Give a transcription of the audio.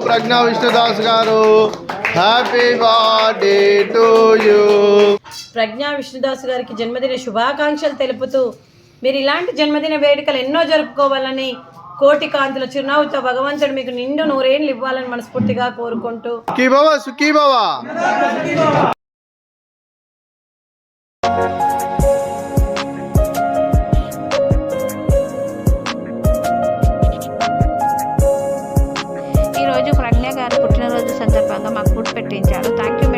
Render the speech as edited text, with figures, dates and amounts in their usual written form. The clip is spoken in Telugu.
ప్రజ్ఞా విష్ణుదాస్ గారు. Happy birthday to you. Pragya Vishnudas గారికి జన్మదిన శుభాకాంక్షలు తెలుపుతూ మీరు ఇలాంటి జన్మదిన వేడుకలు ఎన్నో జరుపుకోవాలని, కోటి కాంతుల చిరునవ్వుతో భగవంతుడు మీకు నిండు నూరేళ్ళు ఇవ్వాలని మనస్ఫూర్తిగా కోరుకుంటూ సుఖీ భవ. ఈరోజు ప్రజ్ఞ గారు పుట్టినరోజు సందర్భంగా మాకు ఫుడ్ పెట్టించారు. Thank you